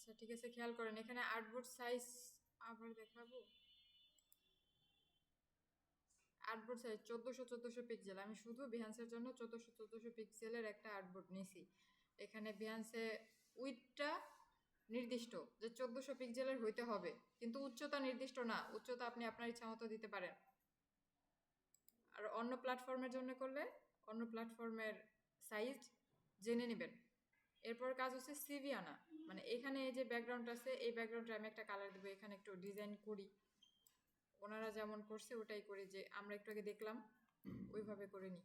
আচ্ছা ঠিক আছে, খেয়াল করেন এখানে আর্টবোর্ড সাইজ আবার দেখাবো। Artboard size 1400 pixel. আমি শুধু বিহান্সের জন্য 1400 পিক্সেলের একটা আর্টবোর্ড নিছি। এখানে বিহান্সে উইডটা নির্দিষ্ট যে 1400 পিক্সেলের হইতে হবে, কিন্তু উচ্চতা নির্দিষ্ট না। উচ্চতা আপনি আপনার ইচ্ছা মতো দিতে পারেন। আর অন্য প্ল্যাটফর্মের জন্য করলে অন্য প্ল্যাটফর্মের সাইজ জেনে নেবেন। এরপর কাজ হচ্ছে সিভি আনা। মানে এখানে এই যে ব্যাকগ্রাউন্ড আছে, এই ব্যাকগ্রাউন্ডে আমি একটা কালার দেবো। এখানে একটু ডিজাইন করি, ওনারা যেমন করছে ওটাই করি, যে আমরা একটু আগে দেখলাম ওইভাবে করে নিই।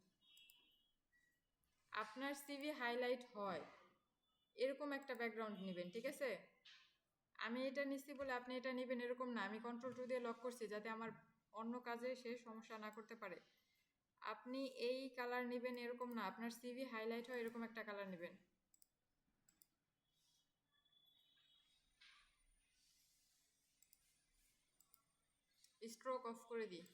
আপনার সিভি হাইলাইট হয় এরকম একটা ব্যাকগ্রাউন্ড নেবেন, ঠিক আছে? আমি এটা নিচ্ছি বলে আপনি এটা নেবেন এরকম না। আমি কন্ট্রোল 2 দিয়ে লক করছি যাতে আমার অন্য কাজে সে সমস্যা না করতে পারে। আপনি এই কালার নেবেন এরকম না, আপনার সিভি হাইলাইট হয় এরকম একটা কালার নেবেন। স্ট্রোক অফ করে দিই।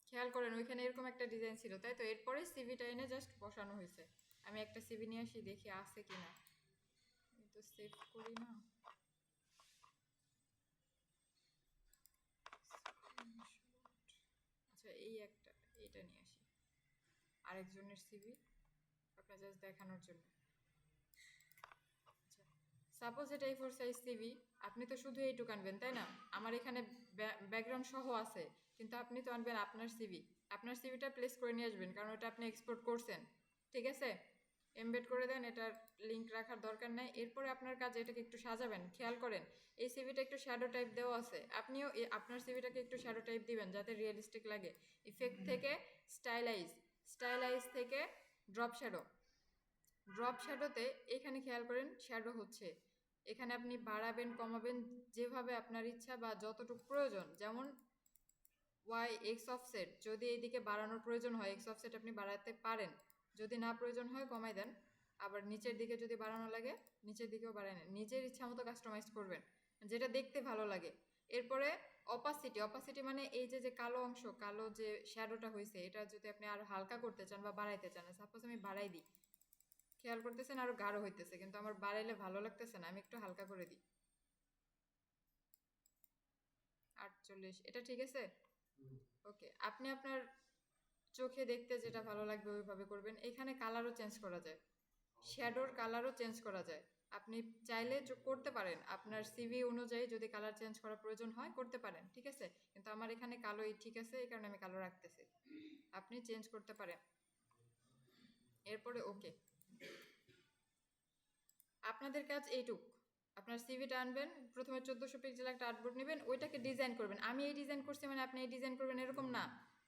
খেয়াল করেন ওইখানে এরকম একটা ডিজাইন ছিল, তাই তো? এরপরে সিভিটা এনে জাস্ট বসানো হয়েছে। আমি একটা সিভি নিয়ে আসি, দেখি আছে কিনা। আমি তো সেভ করি না। আচ্ছা এই একটা, এটা নিয়ে আসি, আরেকজনের সিভি আপনার জাস্ট দেখানোর জন্য। আচ্ছা সাপোজ এটা A4 সাইজ সিভি, আপনি তো শুধু এইটুকু আনবেন তাই না? আমার এখানে ব্যাকগ্রাউন্ড সহ আছে, কিন্তু আপনি তো আনবেন আপনার সিভি। আপনার সিভিটা প্লেস করে নিয়ে আসবেন, কারণ ওটা আপনি এক্সপোর্ট করছেন, ঠিক আছে? এমবেড করে দেন, এটার লিঙ্ক রাখার দরকার নাই। এরপরে আপনার কাজ এটাকে একটু সাজাবেন। খেয়াল করেন এই সিভিটা একটু শ্যাডো টাইপ দেওয়া আছে, আপনিও আপনার সিভিটাকে একটু শ্যাডো টাইপ দিবেন যাতে রিয়েলিস্টিক লাগে। ইফেক্ট থেকে স্টাইলাইজ, স্টাইলাইজ থেকে ড্রপ শ্যাডো। ড্রপ শ্যাডোতে এখানে খেয়াল করেন শ্যাডো হচ্ছে, এখানে আপনি বাড়াবেন কমাবেন যেভাবে আপনার ইচ্ছা বা যতটুকু প্রয়োজন। যেমন ওয়াই এক্স অফসেট, যদি এইদিকে বাড়ানোর প্রয়োজন হয় এক্স অফসেট আপনি বাড়াতে পারেন, যদি না প্রয়োজন হয় কমাই দেন। আবার নিচের দিকে যদি বাড়ানো লাগে নিচের দিকেও বাড়ায় নেন, নিজের ইচ্ছা মতো কাস্টমাইজ করবেন যেটা দেখতে ভালো লাগে। এরপরে অপাসিটি, অপাসিটি মানে এই যে যে কালো অংশ, কালো যে শ্যাডোটা হয়েছে, এটা যদি আপনি আরো হালকা করতে চান বা বাড়াইতে চান, সাপোজ আমি বাড়াই দিই, খেয়াল করতেছেন আরো গাঢ় হইতেছে, কিন্তু আমার বাড়াইলে ভালো লাগতেছে না, আমি একটু হালকা করে দিই। 48, এটা ঠিক আছে? ওকে, আপনি আপনার চোখে দেখতে যেটা ভালো লাগবে ওইভাবে করবেন। এখানে কালারও চেঞ্জ করা যায়, শ্যাডোর কালারও চেঞ্জ করা যায়। আপনি চাইলে করতে পারেন, আপনার সিভি অনুযায়ী যদি কালার চেঞ্জ করার প্রয়োজন হয় করতে পারেন, ঠিক আছে? কিন্তু আমার এখানে কালোই ঠিক আছে, এই কারণে আমি কালো রাখতেছি। আপনি চেঞ্জ করতে পারেন। এরপরে ওকে, আপনাদের কাজ এইটুক। আপনার সিভিটা আনবেন, প্রথমে 1400 পিক্সেল একটা আর্টবোর্ড নেবেন, ওইটাকে ডিজাইন করবেন। আমি এই ডিজাইন করছি মানে আপনি এই ডিজাইন করবেন এরকম না।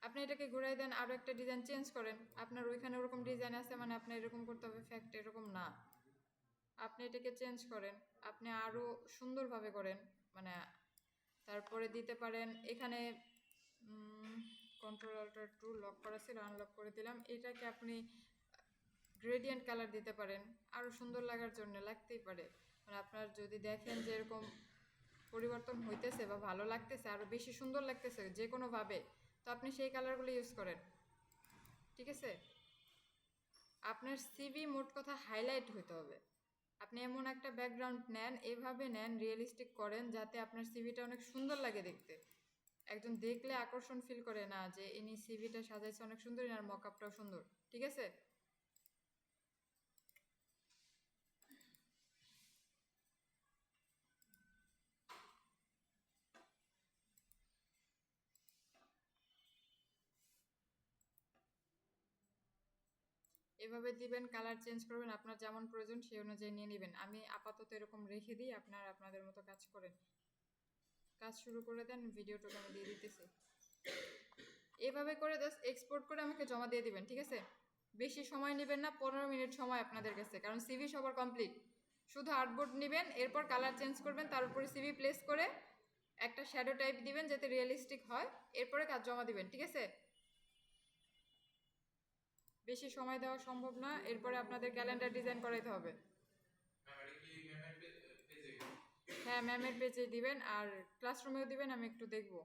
আপনি এটাকে ঘুরাই দেন, আরও একটা ডিজাইন চেঞ্জ করেন। আপনার ওইখানে ওরকম ডিজাইন আছে মানে আপনি এরকম করতে হবে ফ্যাক্ট, এরকম না। আপনি এটাকে চেঞ্জ করেন, আপনি আরও সুন্দরভাবে করেন। মানে তারপরে দিতে পারেন এখানে Ctrl+Alt+2 লক করা ছিল, আনলক করে দিলাম। এটাকে আপনি গ্রেডিয়েন্ট কালার দিতে পারেন আরও সুন্দর লাগার জন্য, লাগতেই পারে। মানে আপনার যদি দেখেন যে এরকম পরিবর্তন হইতেছে বা ভালো লাগতেছে, আরও বেশি সুন্দর লাগতেছে যে কোনোভাবে, তো আপনি সেই কালারগুলো ইউজ করেন, ঠিক আছে? আপনার সিভি মোট কথা হাইলাইট হইতে হবে। আপনি এমন একটা ব্যাকগ্রাউন্ড নেন, এভাবে নেন, রিয়েলিস্টিক করেন যাতে আপনার সিভিটা অনেক সুন্দর লাগে দেখতে। একজন দেখলে আকর্ষণ ফিল করে, না যে ইনি সিভিটা সাজাইছে অনেক সুন্দর, আর মকআপটাও সুন্দর, ঠিক আছে? এভাবে দিবেন, কালার চেঞ্জ করবেন, আপনার যেমন প্রয়োজন সেই অনুযায়ী নিয়ে নেবেন। আমি আপাতত এরকম রেখে দিই, আপনারা আপনাদের মতো কাজ করেন। কাজ শুরু করে দেন, ভিডিওটা আমি দিয়ে দিতেছি। এভাবে করে জাস্ট এক্সপোর্ট করে আমাকে জমা দিয়ে দিবেন, ঠিক আছে? বেশি সময় নেবেন না, 15 মিনিট সময় আপনাদের কাছে, কারণ সিভি সবার কমপ্লিট। শুধু আর্টবোর্ড নেবেন, এরপর কালার চেঞ্জ করবেন, তার উপরে সিভি প্লেস করে একটা শ্যাডো টাইপ দিবেন যাতে রিয়েলিস্টিক হয়, এরপরে কাজ জমা দিবেন, ঠিক আছে? বেশি সময় দেওয়া সম্ভব না, এরপরে আপনাদের ক্যালেন্ডার ডিজাইন করাইতে হবে। হ্যাঁ ম্যামের পেজে দিবেন, আর ক্লাসরুমেও দিবেন, আমি একটু দেখবো।